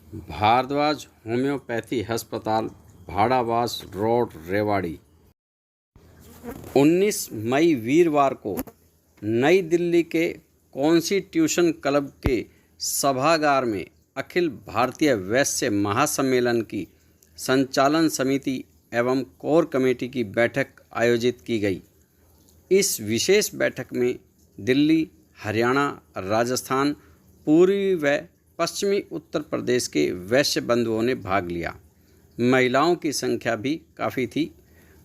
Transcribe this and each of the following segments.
Bhardwaj homeopathy अस्पताल, Bhadawas road, Rewari. 19 मई वीरवार को नई दिल्ली के कॉन्स्टिट्यूशन क्लब के सभागार में अखिल भारतीय वैश्य महासम्मेलन की संचालन समिति एवं कोर कमेटी की बैठक आयोजित की गई। इस विशेष बैठक में दिल्ली, हरियाणा, राजस्थान, पूर्वी व पश्चिमी उत्तर प्रदेश के वैश्य बंधुओं ने भाग लिया। महिलाओं की संख्या भी काफ़ी थी।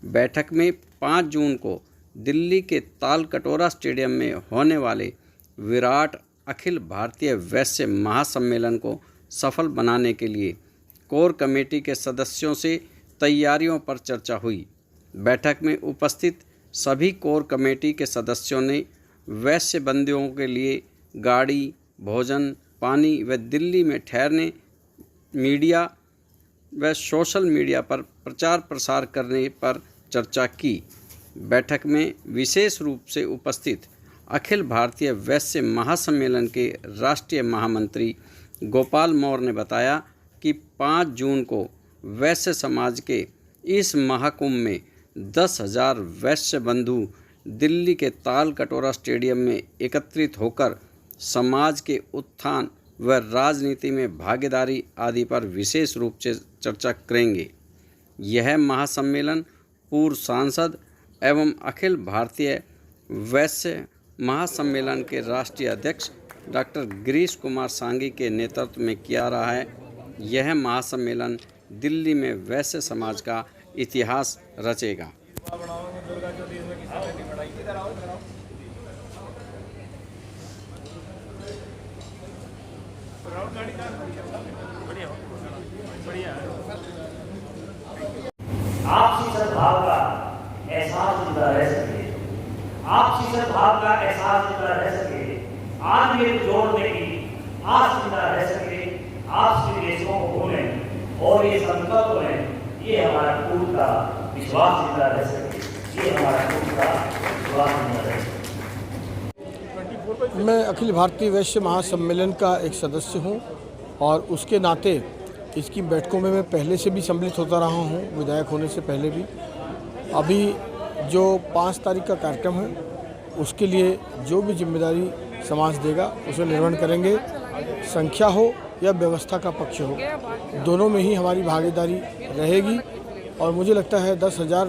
बैठक में 5 जून को दिल्ली के तालकटोरा स्टेडियम में होने वाले विराट अखिल भारतीय वैश्य महासम्मेलन को सफल बनाने के लिए कोर कमेटी के सदस्यों से तैयारियों पर चर्चा हुई। बैठक में उपस्थित सभी कोर कमेटी के सदस्यों ने वैश्य बंधुओं के लिए गाड़ी, भोजन, पानी व दिल्ली में ठहरने, मीडिया व सोशल मीडिया पर प्रचार प्रसार करने पर चर्चा की। बैठक में विशेष रूप से उपस्थित अखिल भारतीय वैश्य महासम्मेलन के राष्ट्रीय महामंत्री गोपाल मौर्य ने बताया कि 5 जून को वैश्य समाज के इस महाकुंभ में 10,000 वैश्य बंधु दिल्ली के तालकटोरा स्टेडियम में एकत्रित होकर समाज के उत्थान व राजनीति में भागीदारी आदि पर विशेष रूप से चर्चा करेंगे। यह महासम्मेलन पूर्व सांसद एवं अखिल भारतीय वैश्य महासम्मेलन के राष्ट्रीय अध्यक्ष डॉक्टर गिरीश कुमार सांगी के नेतृत्व में किया रहा है। यह महासम्मेलन दिल्ली में वैश्य समाज का इतिहास रचेगा। आपसी सद्भाव का एहसास जिंदा रह सके, आपसी सद्भाव का एहसास जिंदा रह सके, आदमी को जोड़ने की आस जिंदा रह सके, आपसी देशों को भूलें और ये संकल्प लें, ये हमारा पूर्ण का विश्वास जिंदा रह सके, ये हमारा पूर्ण का विश्वास जिंदा रह सके। मैं अखिल भारतीय वैश्य महासम्मेलन का एक सदस्य हूं और उसके नाते इसकी बैठकों में मैं पहले से भी सम्मिलित होता रहा हूं, विधायक होने से पहले भी। अभी जो 5 तारीख का कार्यक्रम है उसके लिए जो भी जिम्मेदारी समाज देगा उसे निर्वहन करेंगे। संख्या हो या व्यवस्था का पक्ष हो, दोनों में ही हमारी भागीदारी रहेगी और मुझे लगता है 10,000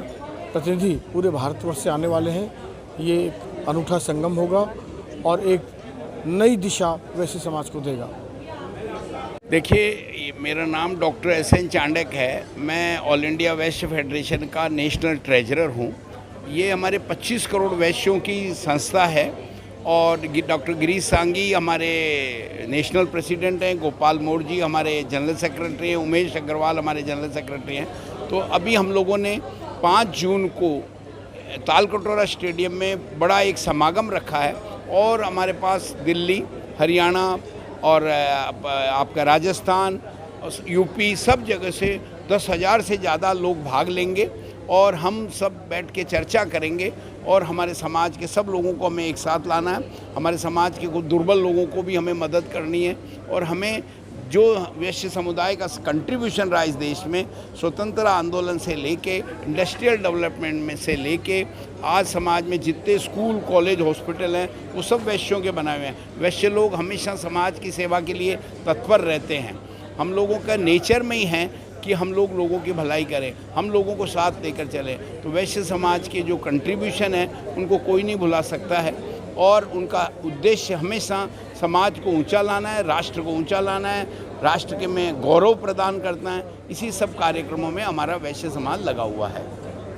प्रतिनिधि पूरे भारतवर्ष से आने वाले हैं। ये एक अनूठा संगम होगा और एक नई दिशा वैश्य समाज को देगा। देखिए, मेरा नाम डॉक्टर एस.एन. चांडक है। मैं ऑल इंडिया वैश्य फेडरेशन का नेशनल ट्रेजरर हूँ। ये हमारे 25 करोड़ वैश्यों की संस्था है और डॉक्टर गिरीश सांगी हमारे नेशनल प्रेसिडेंट हैं, गोपाल मौर्य जी हमारे जनरल सेक्रेटरी हैं, उमेश अग्रवाल हमारे जनरल सेक्रेटरी हैं। तो अभी हम लोगों ने 5 जून को तालकटोरा स्टेडियम में बड़ा एक समागम रखा है और हमारे पास दिल्ली, हरियाणा और आपका राजस्थान, यूपी, सब जगह से 10,000 से ज़्यादा लोग भाग लेंगे और हम सब बैठ के चर्चा करेंगे और हमारे समाज के सब लोगों को हमें एक साथ लाना है। हमारे समाज के कुछ दुर्बल लोगों को भी हमें मदद करनी है और हमें जो वैश्य समुदाय का कंट्रीब्यूशन रहा इस देश में, स्वतंत्रता आंदोलन से लेके इंडस्ट्रियल डेवलपमेंट में से लेके आज समाज में जितने स्कूल, कॉलेज, हॉस्पिटल हैं वो सब वैश्यों के बनाए हुए हैं। वैश्य लोग हमेशा समाज की सेवा के लिए तत्पर रहते हैं। हम लोगों का नेचर में ही है कि हम लोग लोगों की भलाई करें, हम लोगों को साथ लेकर चलें। तो वैश्य समाज के जो कंट्रीब्यूशन है उनको कोई नहीं भुला सकता है और उनका उद्देश्य हमेशा समाज को ऊंचा लाना है, राष्ट्र को ऊंचा लाना है, राष्ट्र के में गौरव प्रदान करना है। इसी सब कार्यक्रमों में हमारा वैश्य समाज लगा हुआ है।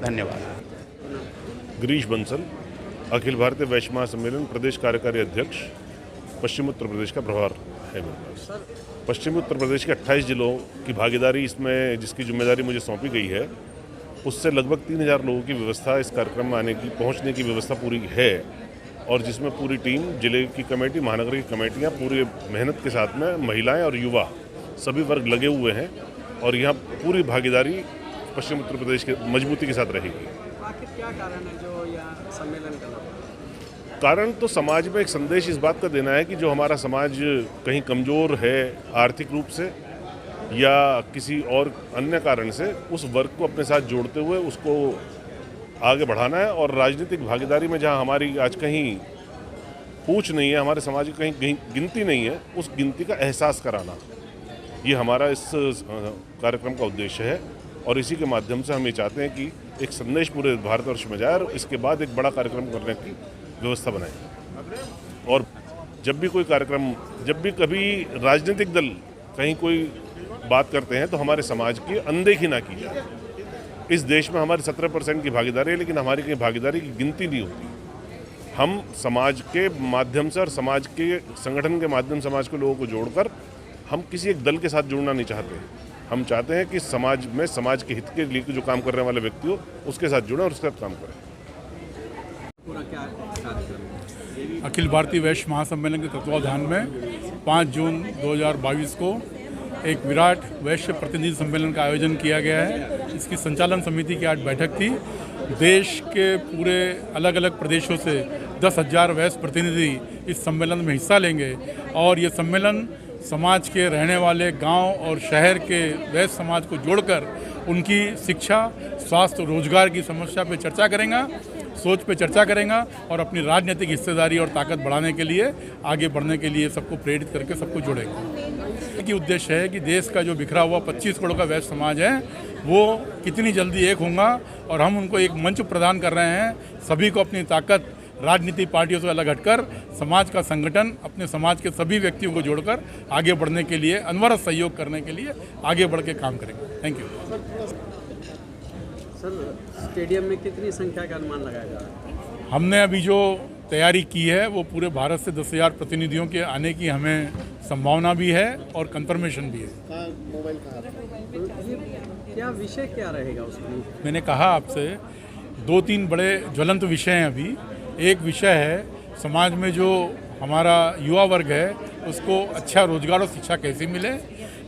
धन्यवाद। गिरीश बंसल, अखिल भारतीय वैश्य महासम्मेलन प्रदेश कार्यकारी अध्यक्ष, पश्चिम उत्तर प्रदेश का प्रभार है मेरे पास। पश्चिमी उत्तर प्रदेश के 28 जिलों की भागीदारी इसमें, जिसकी जिम्मेदारी मुझे सौंपी गई है, उससे लगभग 3,000 लोगों की व्यवस्था इस कार्यक्रम में आने की, पहुंचने की व्यवस्था पूरी है और जिसमें पूरी टीम, जिले की कमेटी, महानगर की कमेटियां पूरी मेहनत के साथ में महिलाएं और युवा सभी वर्ग लगे हुए हैं और यहाँ पूरी भागीदारी पश्चिम उत्तर प्रदेश के मजबूती के साथ रहेगी। आखिर क्या कारण है जो यहाँ सम्मेलन करना पड़ा? कारण तो समाज में एक संदेश इस बात का देना है कि जो हमारा समाज कहीं कमज़ोर है आर्थिक रूप से, या किसी और अन्य कारण से उस वर्ग को अपने साथ जोड़ते हुए उसको आगे बढ़ाना है। और राजनीतिक भागीदारी में जहां हमारी आज कहीं पूछ नहीं है, हमारे समाज की कहीं गिनती नहीं है, उस गिनती का एहसास कराना, ये हमारा इस कार्यक्रम का उद्देश्य है। और इसी के माध्यम से हम ये चाहते हैं कि एक संदेश पूरे भारतवर्ष में जाए और इसके बाद एक बड़ा कार्यक्रम करने की व्यवस्था बनाए। और जब भी कोई कार्यक्रम, जब भी कभी राजनीतिक दल कहीं कोई बात करते हैं तो हमारे समाज की अनदेखी ना की जाए। इस देश में हमारी 17% की भागीदारी है, लेकिन हमारी कहीं भागीदारी की गिनती नहीं होती। हम समाज के माध्यम से और समाज के संगठन के माध्यम से समाज के लोगों को जोड़कर हम किसी एक दल के साथ जुड़ना नहीं चाहते। हम चाहते हैं कि समाज में समाज के हित के लिए जो काम करने वाले व्यक्ति हो उसके साथ जुड़ें और उसके साथ काम करें। पूरा क्या कार्यक्रम? अखिल भारतीय वैश्य महासम्मेलन के तत्वावधान में 5 जून 2022 को एक विराट वैश्य प्रतिनिधि सम्मेलन का आयोजन किया गया है। इसकी संचालन समिति की आज बैठक थी। देश के पूरे अलग अलग प्रदेशों से 10,000 वैश्य प्रतिनिधि इस सम्मेलन में हिस्सा लेंगे और ये सम्मेलन समाज के रहने वाले गांव और शहर के वैश्य समाज को जोड़कर उनकी शिक्षा, स्वास्थ्य, रोजगार की समस्या पर चर्चा करेगा, सोच पे चर्चा करेगा और अपनी राजनीतिक हिस्सेदारी और ताकत बढ़ाने के लिए, आगे बढ़ने के लिए सबको प्रेरित करके सबको जोड़ेगा। कि उद्देश्य है कि देश का जो बिखरा हुआ 25 करोड़ का वैश्य समाज है वो कितनी जल्दी एक होगा और हम उनको एक मंच प्रदान कर रहे हैं। सभी को अपनी ताकत राजनीतिक पार्टियों से अलग हटकर समाज का संगठन अपने समाज के सभी व्यक्तियों को जोड़कर आगे बढ़ने के लिए, अनवरत सहयोग करने के लिए आगे बढ़ के काम करेंगे। Thank you sir. स्टेडियम में कितनी संख्या का अनुमान लगाया जा रहा है? हमने अभी जो तैयारी की है वो पूरे भारत से 10,000 प्रतिनिधियों के आने की हमें संभावना भी है और कंफर्मेशन भी है। तो ये क्या विषय क्या रहेगा उसमें? मैंने कहा आपसे 2-3 बड़े ज्वलंत विषय हैं अभी। एक विषय है समाज में जो हमारा युवा वर्ग है उसको अच्छा रोजगार और शिक्षा कैसे मिले।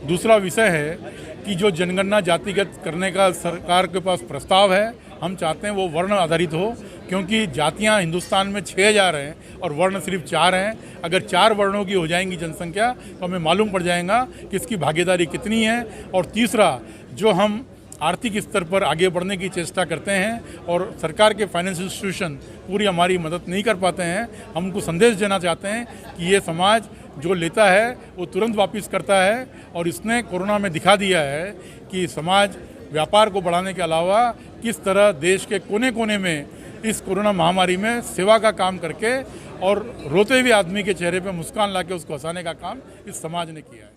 दूसरा विषय है कि जो जनगणना जातिगत करने का सरकार के पास प्रस्ताव है, हम चाहते हैं वो वर्ण आधारित हो, क्योंकि जातियां हिंदुस्तान में 6,000 हैं और वर्ण सिर्फ 4 हैं। अगर 4 वर्णों की हो जाएंगी जनसंख्या तो हमें मालूम पड़ जाएगा कि इसकी भागीदारी कितनी है। और तीसरा, जो हम आर्थिक स्तर पर आगे बढ़ने की चेष्टा करते हैं और सरकार के फाइनेंस इंस्टीट्यूशन पूरी हमारी मदद नहीं कर पाते हैं, हम उनको संदेश देना चाहते हैं कि ये समाज जो लेता है वो तुरंत वापस करता है। और इसने कोरोना में दिखा दिया है कि समाज व्यापार को बढ़ाने के अलावा किस तरह देश के कोने कोने में इस कोरोना महामारी में सेवा का काम करके और रोते हुए आदमी के चेहरे पे मुस्कान लाके उसको हंसाने का काम इस समाज ने किया है।